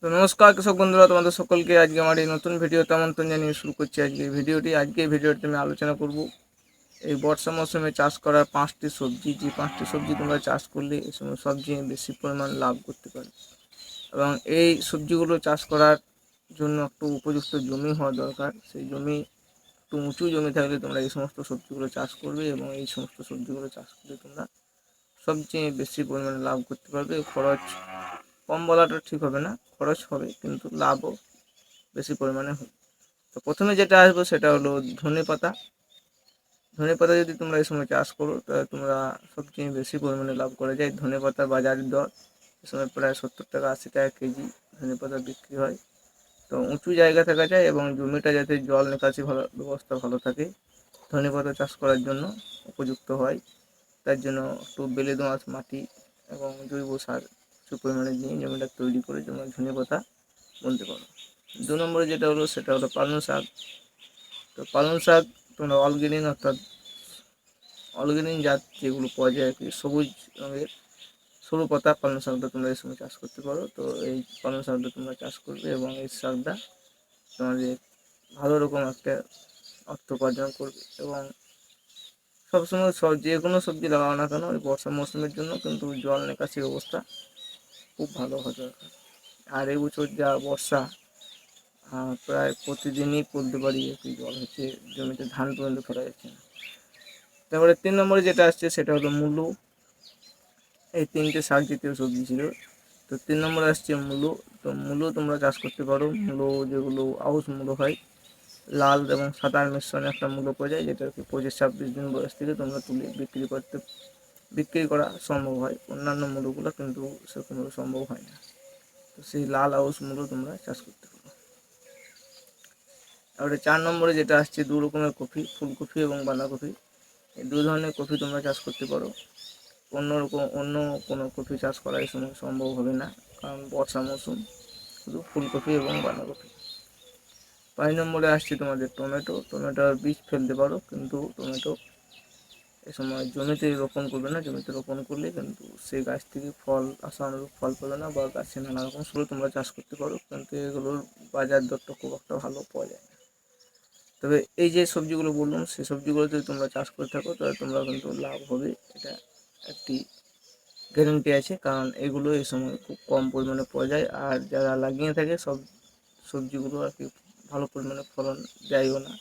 তো নমস্কার কৃষক বন্ধুরা, তোমাদের সকলকে আজকে আমার এই নতুন ভিডিওতে আমন্ত্রণ জানিয়ে শুরু করছি আজকে ভিডিওটি আমি আলোচনা করব এই বর্ষা মৌসুমে চাষ করার 5টি সবজি, যে 5টি সবজি তোমরা চাষ করলে এই সময় সবজি বেশি পরিমাণ লাভ করতে পারে। এবং এই সবজিগুলো চাষ করার জন্য একটু উপযুক্ত জমি হওয়া দরকার। সেই জমি একটু উঁচু জমি থাকলে তোমরা এই সমস্ত সবজিগুলো চাষ করবে এবং এই সমস্ত সবজিগুলো চাষ করলে তোমরা সবচেয়ে বেশি পরিমাণে লাভ করতে পারবে। খরচ কম বলাটা ঠিক হবে না, খরচ হবে কিন্তু লাভও বেশি পরিমাণে হবে। তো প্রথমে যেটা আসবো সেটা হলো ধনেপাতা। ধনেপাতা যদি তোমরা এই সময় চাষ করো তাহলে তোমরা সবচেয়ে বেশি পরিমাণে লাভ করা যায়। ধনেপাতার বাজারের দর এ সময় প্রায় 70 টাকা 80 টাকা কেজি ধনেপাতা বিক্রি হয়। তো উঁচু জায়গা থাকা যায় এবং জমিটা যাতে জল নিকাশি ব্যবস্থা ভালো থাকে, ধনেপাতা চাষ করার জন্য উপযুক্ত হয়। তার জন্য একটু বেলে দোআঁশ মাটি এবং জৈব সার কিছু পরিমাণে নিয়ে জমিটা তৈরি করে তোমরা ধনেপাতা বলতে পারো। 2 নম্বরে যেটা হলো সেটা হলো পালং শাক। তো পালং শাক তোমরা অর্গানিক জাত যেগুলো পাওয়া যায় আর কি, সবুজ রঙের সরু পাতা পালং শাকটা তোমরা এই সময় চাষ করতে পারো। তো এই পালং শাকটা তোমরা চাষ করবে এবং এই শাকটা তোমাদের ভালো রকম একটা অর্থ উপার্জন করবে। এবং সবসময় যে কোনো সবজি লাগাও না কেন, এই বর্ষা মৌসুমের জন্য কিন্তু জল নিকাশি ব্যবস্থা খুব ভালো হওয়া দরকার। আর এই বছর যা বর্ষা, প্রায় প্রতিদিনই বলতে পারি একটু জল হচ্ছে, জমিতে ধান পর্যন্ত ফেলা যাচ্ছে না। তারপরে 3 নম্বরে যেটা আসছে সেটা হলো মূলো। এই 3টে শাক জাতীয় সবজি ছিল। তো 3 নম্বরে আসছে মূলো। তো মূলো তোমরা চাষ করতে পারো। মূলো যেগুলো আউশ মূলো হয়, লাল এবং সাদার মিশ্রণে একটা মূলো পাওয়া যায়, যেটা 25-26 দিন বয়স থেকে তোমরা তুলে বিক্রি করা সম্ভব হয়। অন্যান্য মূলোগুলো কিন্তু সেরকমভাবে সম্ভব হয় না। তো সেই লাল আউশ মূলো তোমরা চাষ করতে পারো। তারপরে 4 নম্বরে যেটা আসছে 2 রকমের কফি, ফুলকপি এবং বাঁধাকপি। এই 2 ধরনের কফি তোমরা চাষ করতে পারো। অন্য কোনো কফি চাষ করা এই সময় সম্ভব হবে না, কারণ বর্ষা মৌসুম, শুধু ফুলকপি এবং বাঁধাকপি। 5 নম্বরে আসছে তোমাদের টমেটো। টমেটোর বীজ ফেলতে পারো, কিন্তু টমেটো এ সময় জমিতে রোপণ করবে না। জমিতে রোপণ করলে কিন্তু সেই গাছ থেকে ফল আশানুরূপ ফল পেবে না, বা গাছে নানা রকম শুধু তোমরা চাষ করতে পারো, কিন্তু এগুলোর বাজার দরটা খুব একটা ভালো পাওয়া যায় না। তবে এই যে সবজিগুলো বললাম, সেই সবজিগুলো যদি তোমরা চাষ করে থাকো তাহলে তোমরা কিন্তু লাভ হবে, এটা একটি গ্যারেন্টি আছে। কারণ এগুলো এই সময় খুব কম পরিমাণে পাওয়া যায়, আর যারা লাগিয়ে থাকে সব সবজিগুলো আর কি ভালো পরিমাণে ফলন দেয়ও না,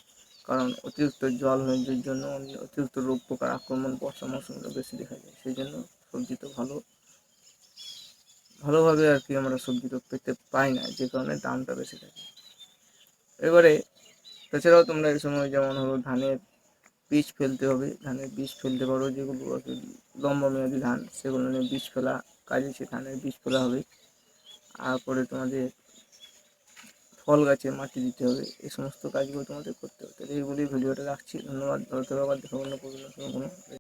কারণ অতিরিক্ত জলের জন্য অতিরিক্ত রোগ পোকার আক্রমণ বর্ষা মৌসুমে বেশি দেখা যায়। সেই জন্য সবজি তো ভালোভাবে আর কি আমরা সবজি তো পেতে পাই না, যে কারণে দামটা বেশি থাকে। এবারে তাছাড়াও তোমরা এই সময় যেমন হলো ধানের বীজ ফেলতে হবে। ধানের বীজ ফেলতে পারো, যেগুলো আর কি লম্বা মেয়াদি ধান, সেগুলো নিয়ে বীজ ফেলা কাজে সে ধানের বীজ ফেলা হবে। তারপরে তোমাদের ফল গাছে মাটি দিতে হবে, এই সমস্ত কাজগুলো তোমাদের করতে হবে। তাহলে এইগুলি ভিডিওটা রাখছি। ধন্যবাদ। ভালো থাকো, আবার দেখা অন্য কোনো